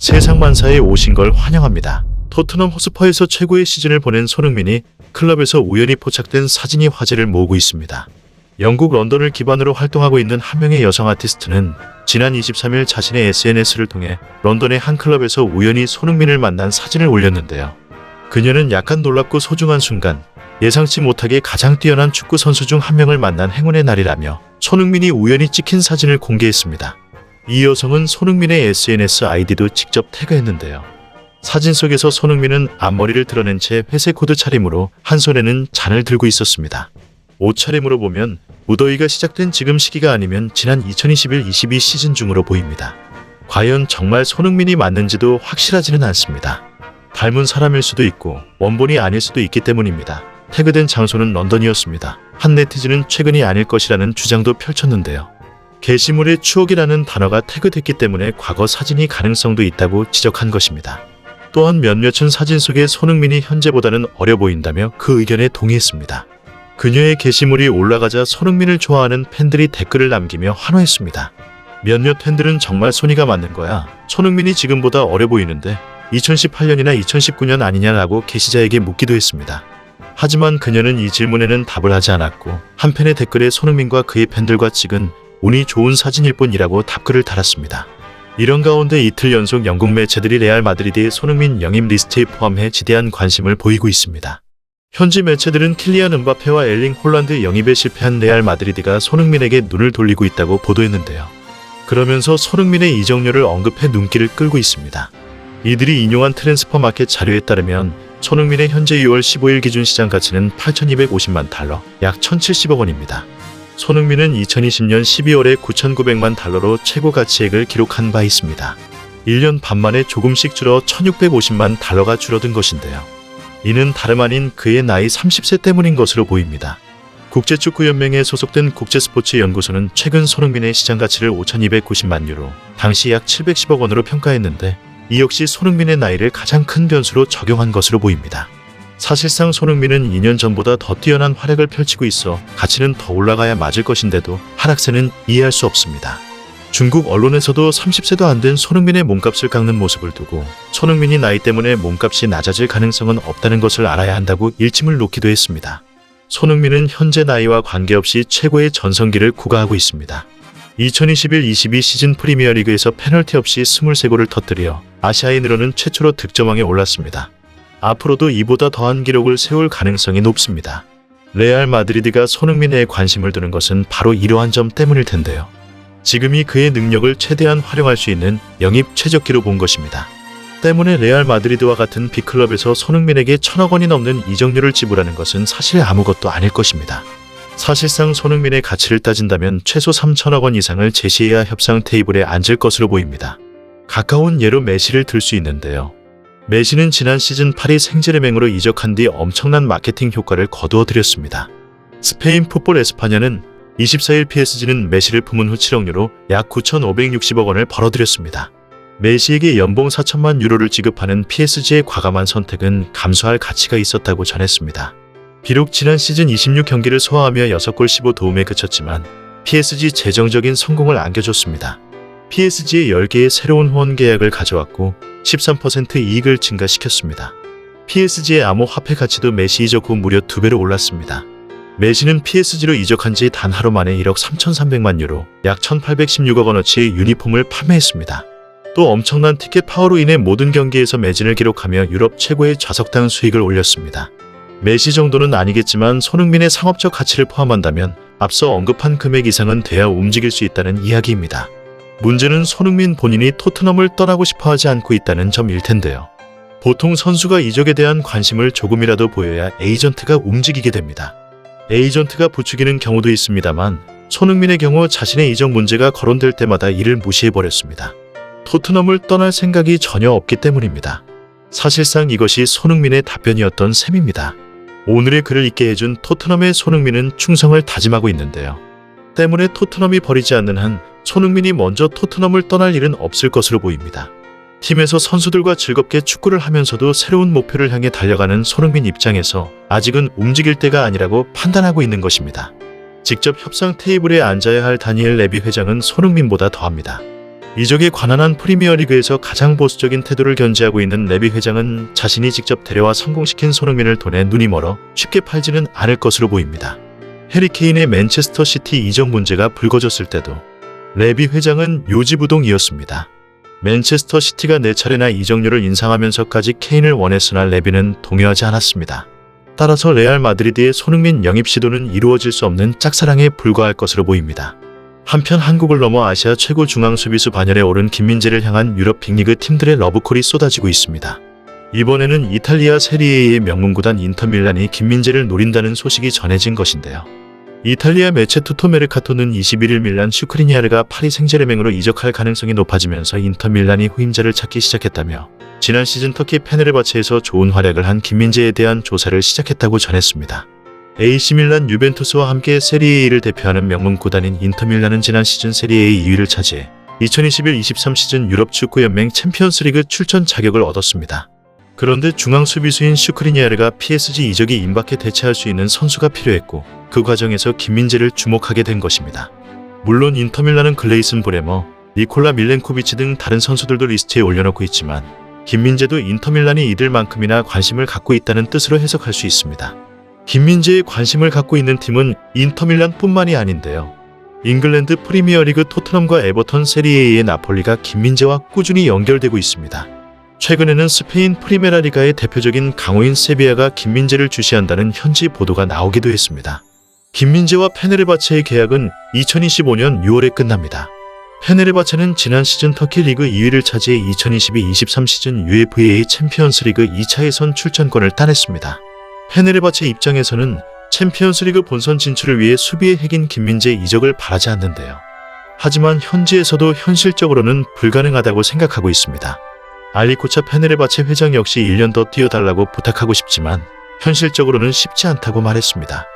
세상만사에 오신 걸 환영합니다. 토트넘 호스퍼에서 최고의 시즌을 보낸 손흥민이 클럽에서 우연히 포착된 사진이 화제를 모으고 있습니다. 영국 런던을 기반으로 활동하고 있는 한 명의 여성 아티스트는 지난 23일 자신의 SNS를 통해 런던의 한 클럽에서 우연히 손흥민을 만난 사진을 올렸는데요. 그녀는 약간 놀랍고 소중한 순간, 예상치 못하게 가장 뛰어난 축구 선수 중 한 명을 만난 행운의 날이라며 손흥민이 우연히 찍힌 사진을 공개했습니다. 이 여성은 손흥민의 SNS 아이디도 직접 태그했는데요. 사진 속에서 손흥민은 앞머리를 드러낸 채 회색 코드 차림으로 한 손에는 잔을 들고 있었습니다. 옷차림으로 보면 무더위가 시작된 지금 시기가 아니면 지난 2021-22 시즌 중으로 보입니다. 과연 정말 손흥민이 맞는지도 확실하지는 않습니다. 닮은 사람일 수도 있고 원본이 아닐 수도 있기 때문입니다. 태그된 장소는 런던이었습니다. 한 네티즌은 최근이 아닐 것이라는 주장도 펼쳤는데요. 게시물에 추억이라는 단어가 태그됐기 때문에 과거 사진이 가능성도 있다고 지적한 것입니다. 또한 몇몇은 사진 속의 손흥민이 현재보다는 어려 보인다며 그 의견에 동의했습니다. 그녀의 게시물이 올라가자 손흥민을 좋아하는 팬들이 댓글을 남기며 환호했습니다. 몇몇 팬들은 정말 손이가 맞는 거야. 손흥민이 지금보다 어려 보이는데 2018년이나 2019년 아니냐라고 게시자에게 묻기도 했습니다. 하지만 그녀는 이 질문에는 답을 하지 않았고 한 팬의 댓글에 손흥민과 그의 팬들과 찍은 운이 좋은 사진일 뿐이라고 답글을 달았습니다. 이런 가운데 이틀 연속 영국 매체들이 레알 마드리드의 손흥민 영입 리스트에 포함해 지대한 관심을 보이고 있습니다. 현지 매체들은 킬리안 음바페와 엘링 홀란드 영입에 실패한 레알 마드리드가 손흥민에게 눈을 돌리고 있다고 보도했는데요. 그러면서 손흥민의 이적료를 언급해 눈길을 끌고 있습니다. 이들이 인용한 트랜스퍼마켓 자료에 따르면 손흥민의 현재 6월 15일 기준 시장 가치는 8,250만 달러, 약 1,070억 원입니다. 손흥민은 2020년 12월에 9,900만 달러로 최고 가치액을 기록한 바 있습니다. 1년 반 만에 조금씩 줄어 1,650만 달러가 줄어든 것인데요. 이는 다름 아닌 그의 나이 30세 때문인 것으로 보입니다. 국제축구연맹에 소속된 국제스포츠연구소는 최근 손흥민의 시장 가치를 5,290만 유로, 당시 약 710억 원으로 평가했는데 이 역시 손흥민의 나이를 가장 큰 변수로 적용한 것으로 보입니다. 사실상 손흥민은 2년 전보다 더 뛰어난 활약을 펼치고 있어 가치는 더 올라가야 맞을 것인데도 하락세는 이해할 수 없습니다. 중국 언론에서도 30세도 안 된 손흥민의 몸값을 깎는 모습을 두고 손흥민이 나이 때문에 몸값이 낮아질 가능성은 없다는 것을 알아야 한다고 일침을 놓기도 했습니다. 손흥민은 현재 나이와 관계없이 최고의 전성기를 구가하고 있습니다. 2021-22 시즌 프리미어리그에서 페널티 없이 23골을 터뜨려 아시아에 늘어는 최초로 득점왕에 올랐습니다. 앞으로도 이보다 더한 기록을 세울 가능성이 높습니다. 레알 마드리드가 손흥민에 관심을 두는 것은 바로 이러한 점 때문일 텐데요. 지금이 그의 능력을 최대한 활용할 수 있는 영입 최적기로 본 것입니다. 때문에 레알 마드리드와 같은 빅클럽에서 손흥민에게 1,000억 원이 넘는 이적료를 지불하는 것은 사실 아무것도 아닐 것입니다. 사실상 손흥민의 가치를 따진다면 최소 3,000억 원 이상을 제시해야 협상 테이블에 앉을 것으로 보입니다. 가까운 예로 메시를 들 수 있는데요. 메시는 지난 시즌 파리 생제르맹으로 이적한 뒤 엄청난 마케팅 효과를 거두어들였습니다. 스페인 풋볼 에스파냐는 24일 PSG는 메시를 품은 후 7억 유로 약 9,560억 원을 벌어들였습니다. 메시에게 연봉 4천만 유로를 지급하는 PSG의 과감한 선택은 감수할 가치가 있었다고 전했습니다. 비록 지난 시즌 26경기를 소화하며 6골 15도움에 그쳤지만 PSG 재정적인 성공을 안겨줬습니다. PSG의 10개의 새로운 후원 계약을 가져왔고 13% 이익을 증가시켰습니다. PSG의 암호화폐 가치도 메시 이적 후 무려 2배로 올랐습니다. 메시는 PSG로 이적한 지 단 하루 만에 1억 3,300만 유로, 약 1,816억 원어치의 유니폼을 판매했습니다. 또 엄청난 티켓 파워로 인해 모든 경기에서 매진을 기록하며 유럽 최고의 좌석당 수익을 올렸습니다. 메시 정도는 아니겠지만 손흥민의 상업적 가치를 포함한다면 앞서 언급한 금액 이상은 돼야 움직일 수 있다는 이야기입니다. 문제는 손흥민 본인이 토트넘을 떠나고 싶어하지 않고 있다는 점일 텐데요. 보통 선수가 이적에 대한 관심을 조금이라도 보여야 에이전트가 움직이게 됩니다. 에이전트가 부추기는 경우도 있습니다만 손흥민의 경우 자신의 이적 문제가 거론될 때마다 이를 무시해버렸습니다. 토트넘을 떠날 생각이 전혀 없기 때문입니다. 사실상 이것이 손흥민의 답변이었던 셈입니다. 오늘의 글을 읽게 해준 토트넘의 손흥민은 충성을 다짐하고 있는데요. 때문에 토트넘이 버리지 않는 한 손흥민이 먼저 토트넘을 떠날 일은 없을 것으로 보입니다. 팀에서 선수들과 즐겁게 축구를 하면서도 새로운 목표를 향해 달려가는 손흥민 입장에서 아직은 움직일 때가 아니라고 판단하고 있는 것입니다. 직접 협상 테이블에 앉아야 할 다니엘 레비 회장은 손흥민보다 더합니다. 이적에 관한한 프리미어리그에서 가장 보수적인 태도를 견지하고 있는 레비 회장은 자신이 직접 데려와 성공시킨 손흥민을 돈에 눈이 멀어 쉽게 팔지는 않을 것으로 보입니다. 해리케인의 맨체스터 시티 이적 문제가 불거졌을 때도 레비 회장은 요지부동이었습니다. 맨체스터 시티가 4차례나 이적료를 인상하면서까지 케인을 원했으나 레비는 동요하지 않았습니다. 따라서 레알 마드리드의 손흥민 영입 시도는 이루어질 수 없는 짝사랑에 불과할 것으로 보입니다. 한편 한국을 넘어 아시아 최고 중앙 수비수 반열에 오른 김민재를 향한 유럽 빅리그 팀들의 러브콜이 쏟아지고 있습니다. 이번에는 이탈리아 세리에의 명문구단 인터밀란이 김민재를 노린다는 소식이 전해진 것인데요. 이탈리아 매체 투토메르카토는 21일 밀란 슈크리니아르가 파리 생제르맹으로 이적할 가능성이 높아지면서 인터밀란이 후임자를 찾기 시작했다며 지난 시즌 터키 페네르바체에서 좋은 활약을 한 김민재에 대한 조사를 시작했다고 전했습니다. AC밀란, 유벤투스와 함께 세리에A를 대표하는 명문 구단인 인터밀란은 지난 시즌 세리에A 2위를 차지해 2021-23 시즌 유럽 축구연맹 챔피언스리그 출전 자격을 얻었습니다. 그런데 중앙 수비수인 슈크리니아르가 PSG 이적이 임박해 대체할 수 있는 선수가 필요했고 그 과정에서 김민재를 주목하게 된 것입니다. 물론 인터밀란은 글레이슨 브레머, 니콜라 밀렌코비치 등 다른 선수들도 리스트에 올려놓고 있지만 김민재도 인터밀란이 이들만큼이나 관심을 갖고 있다는 뜻으로 해석할 수 있습니다. 김민재에 관심을 갖고 있는 팀은 인터밀란뿐만이 아닌데요. 잉글랜드 프리미어리그 토트넘과 에버턴, 세리에A의 나폴리가 김민재와 꾸준히 연결되고 있습니다. 최근에는 스페인 프리메라리가의 대표적인 강호인 세비야가 김민재를 주시한다는 현지 보도가 나오기도 했습니다. 김민재와 페네르바체의 계약은 2025년 6월에 끝납니다. 페네르바체는 지난 시즌 터키 리그 2위를 차지해 2022-23 시즌 UEFA 챔피언스리그 2차 예선 출전권을 따냈습니다. 페네르바체 입장에서는 챔피언스리그 본선 진출을 위해 수비의 핵인 김민재 이적을 바라지 않는데요. 하지만 현지에서도 현실적으로는 불가능하다고 생각하고 있습니다. 알리코차 페네르바체 회장 역시 1년 더 뛰어달라고 부탁하고 싶지만 현실적으로는 쉽지 않다고 말했습니다.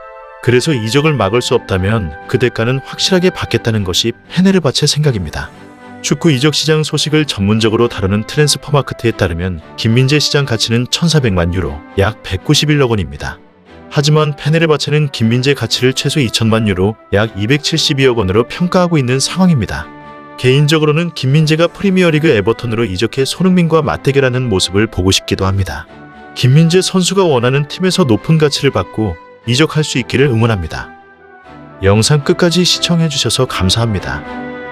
그래서 이적을 막을 수 없다면 그 대가는 확실하게 받겠다는 것이 페네르바체 생각입니다. 축구 이적 시장 소식을 전문적으로 다루는 트랜스퍼마크트에 따르면 김민재 시장 가치는 1,400만 유로, 약 191억 원입니다. 하지만 페네르바체는 김민재 가치를 최소 2천만 유로, 약 272억 원으로 평가하고 있는 상황입니다. 개인적으로는 김민재가 프리미어리그 에버턴으로 이적해 손흥민과 맞대결하는 모습을 보고 싶기도 합니다. 김민재 선수가 원하는 팀에서 높은 가치를 받고 이적할 수 있기를 응원합니다. 영상 끝까지 시청해주셔서 감사합니다.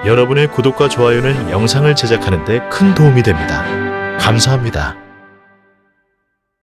여러분의 구독과 좋아요는 영상을 제작하는 데 큰 도움이 됩니다. 감사합니다.